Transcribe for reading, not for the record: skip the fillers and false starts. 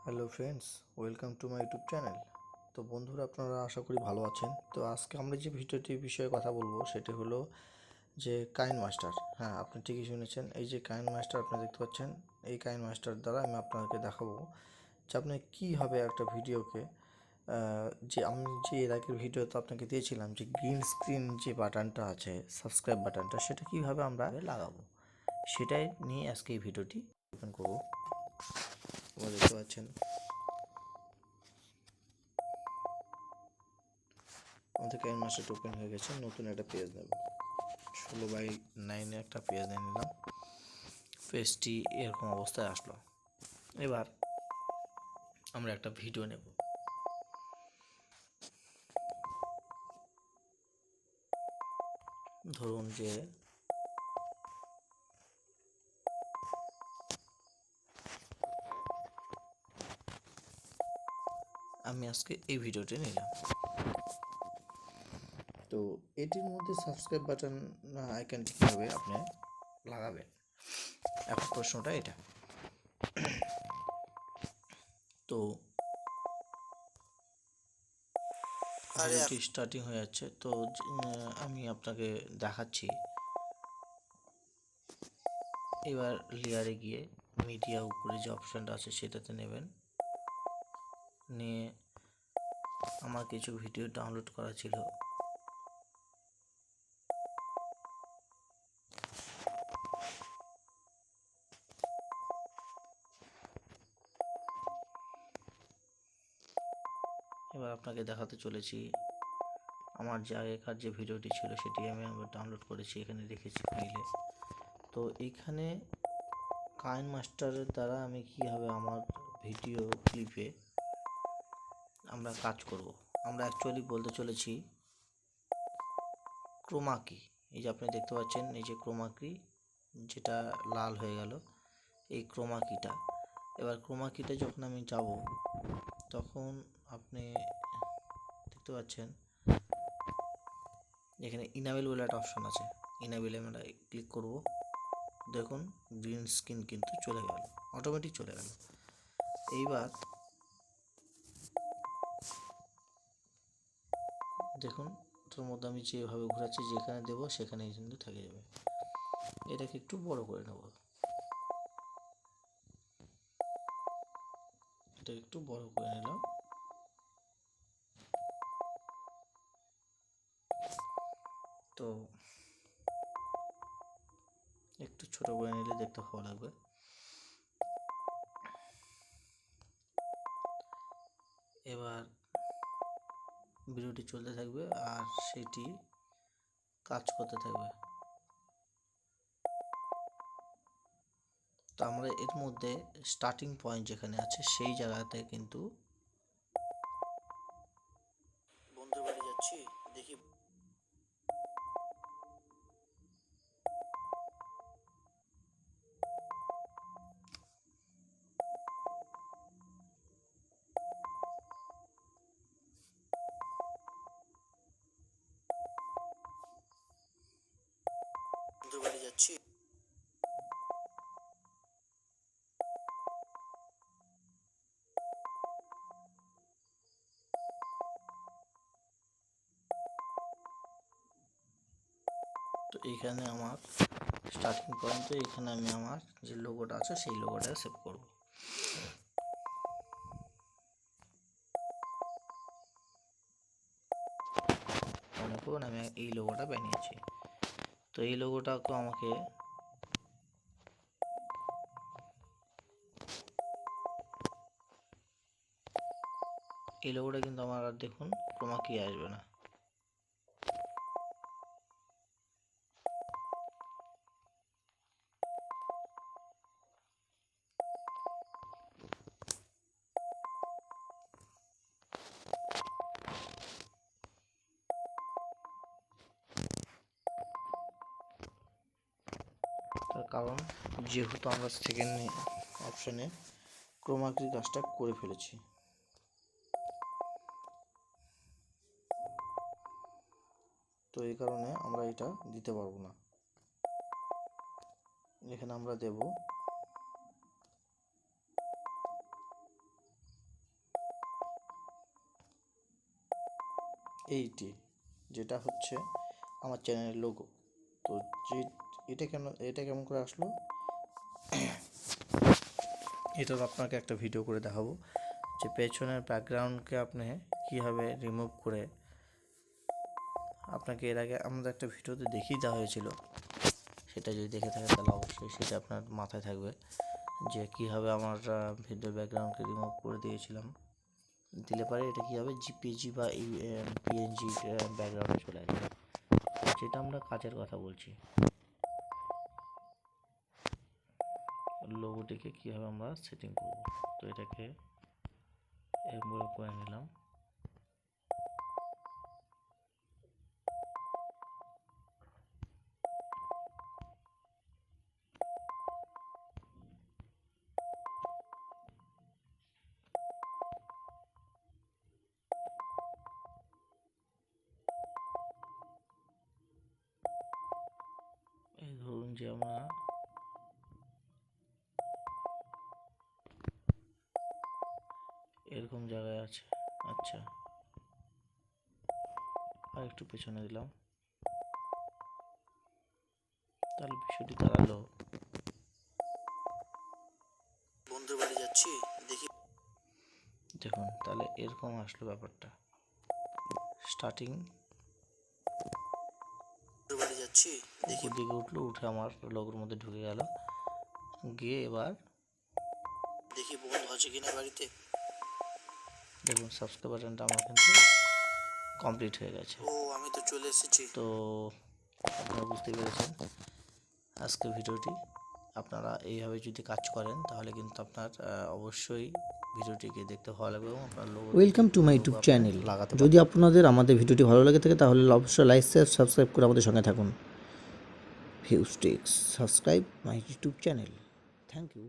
Hello friends, welcome to my YouTube channel. তো বন্ধুরা, আপনারা আশা করি ভালো আছেন। তো আজকে আমরা যে ভিডিওটির বিষয়ে কথা বলবো সেটি হলো যে কাইন মাস্টার। হ্যাঁ, আপনি ঠিকই শুনেছেন। এই যে কাইন মাস্টার আপনারা দেখতে পাচ্ছেন, এই কাইন মাস্টার দ্বারা আমি আপনাদেরকে দেখাবো যে আপনি কীভাবে একটা ভিডিওকে যে আমি যে এর আগের ভিডিওতে আপনাকে দিয়েছিলাম যে গ্রিন স্ক্রিন যে বাটনটা আছে, সাবস্ক্রাইব বাটনটা, সেটা কীভাবে আমরা লাগাবো সেটাই নিয়ে আজকে এই ভিডিওটি ওপেন করবো। আপনারা দেখতে পাচ্ছেন আমাদের কাইন মাস্টারটা ওপেন হয়ে গেছে। নতুন একটা পেজ নেব, 16:9 একটা পেজ নিয়ে নিলাম। পেজটি এরকম অবস্থায় আসলো। এবার আমরা একটা ভিডিও নেব। ধরুন যে আমি আজকে এই ভিডিওটি নিলাম। তো এটির মধ্যে সাবস্ক্রাইব বাটন আইকনটি কীভাবে আপনি লাগাবেন, এখন প্রশ্নটা এটা। তো ভিডিওটি স্টার্টিং হয়ে যাচ্ছে। তো আমি আপনাকে দেখাচ্ছি। এবার লেয়ারে গিয়ে মিডিয়া উপরে যে অপশানটা আছে সেটাতে নেবেন। নিয়ে আমার কিছু ভিডিও ডাউনলোড করা ছিল, এবার আপনাকে দেখাতে চলেছি আমার যে আগেকার যে ভিডিওটি ছিল সেটি আমি ডাউনলোড করেছি, এখানে রেখেছি ফাইলে। তো এখানে কাইন মাস্টারের দ্বারা আমি কীভাবে আমার ভিডিও ক্লিপে আমরা কাজ করব, আমরা অ্যাকচুয়ালি বলতে চলেছি ক্রোমা কি। এই যে আপনি দেখতে পাচ্ছেন, এই যে ক্রোমা কি যেটা লাল হয়ে গেল, এই ক্রোমা কিটা। এবার ক্রোমা কিটা যখন আমি যাব তখন আপনি দেখতে পাচ্ছেন এখানে ইনাবেল বলে একটা অপশন আছে। ইনাবেলে আমরা ক্লিক করব। দেখুন গ্রিন স্ক্রিন কিন্তু চলে গেল, অটোমেটিক চলে গেল। এইবার দেখুন ওটার মধ্যে আমি যেভাবে ঘোরাচ্ছি, যেখানে দেবো সেখানেই কিন্তু থেকে যাবে। এটাকে একটু বড় করে নেব, এটা একটু বড় করে নিলাম। তো একটু ছোট করে নিলে দেখতে ভালো লাগবে। এবার ভিডিওটি চলতে থাকবে আর সেটি কাজ করতে থাকবে। তো আমরা এর মধ্যে স্টার্টিং পয়েন্ট যেখানে আছে সেই জায়গাতে কিন্তু বন্ধুর বাড়ি যাচ্ছি, দেখি বন্ধুর বাড়ি যাচ্ছি। তো এইখানে আমার স্টার্টিং পয়েন্টে এখানে আমি আমার যে লোগোটা আছে সেই লোগোটা সেভ করব। মনে করুন আমি এই লোগোটা বানিয়েছি। তো এই লোগোটাকে আমাকে এই লোগোটা কিন্তু আমার আর দেখুন ক্রোমা কি আসবে না। তার কারণ যেহেতু আমরা সেকেন্ড অপশানে ক্রোমা কি কাজটা করে ফেলেছি। তো এই কারণে আমরা এটা দিতে পারবো না। এখানে আমরা দেব এইটি, যেটা হচ্ছে আমার চ্যানেলের লোগো। তো যে এটা কেমন করে আসলো, এটার আপনাকে একটা ভিডিও করে দেখাবো যে পেছনের ব্যাকগ্রাউন্ডকে আপনি কীভাবে রিমুভ করে, আপনাকে এর আগে আমাদের একটা ভিডিওতে দেখিয়ে দেওয়া হয়েছিল, সেটা যদি দেখে থাকেন তাহলে অবশ্যই সেটা আপনার মাথায় থাকবে যে কীভাবে আমার ভিডিও ব্যাকগ্রাউন্ডকে রিমুভ করে দিয়েছিলাম। দিলে পরে এটা কী হবে, জিপিজি বা পিএনজি ব্যাকগ্রাউন্ডে চলে আসবে। যেটা আমরা কাজের কথা বলছি, লোগোটিকে কীভাবে আমরা সেটিং করব। তো এটাকে এমভাবে করে নিলাম। এই ধরুন যে আমরা এরকম জায়গায় আছে, আচ্ছা আর একটু পেছনে দিলাম, তাহলে বিষয়টি দাঁড়ালো, বন্ধুর বাড়ি যাচ্ছি দেখি, দেখুন তাহলে এরকম আসলো ব্যাপারটা। স্টার্টিং বাড়ি যাচ্ছি দেখি, দিকে উঠলো, উঠে আমার লোগোর মধ্যে ঢুকে গেল, গিয়ে এবার দেখি বন্ধু আছে কিনা বাড়িতে। দেখুন সাবস্ক্রাইব বাটনটা আমার কিন্তু কমপ্লিট হয়ে গেছে। ও আমি তো চলে এসেছি। তো আপনারা বুঝতে পেরেছেন আজকের ভিডিওটি। আপনারা এইভাবে যদি কাজ করেন তাহলে কিন্তু আপনার অবশ্যই ভিডিওটিকে দেখতে ভালো লাগবে এবং আপনার logo. Welcome to my YouTube channel. যদি আপনাদের আমাদের ভিডিওটি ভালো লাগে থাকে তাহলে অবশ্যই লাইক শেয়ার সাবস্ক্রাইব করে আমাদের সঙ্গে থাকুন। ভিউস্ট্রিক্স, subscribe my YouTube channel. Thank you.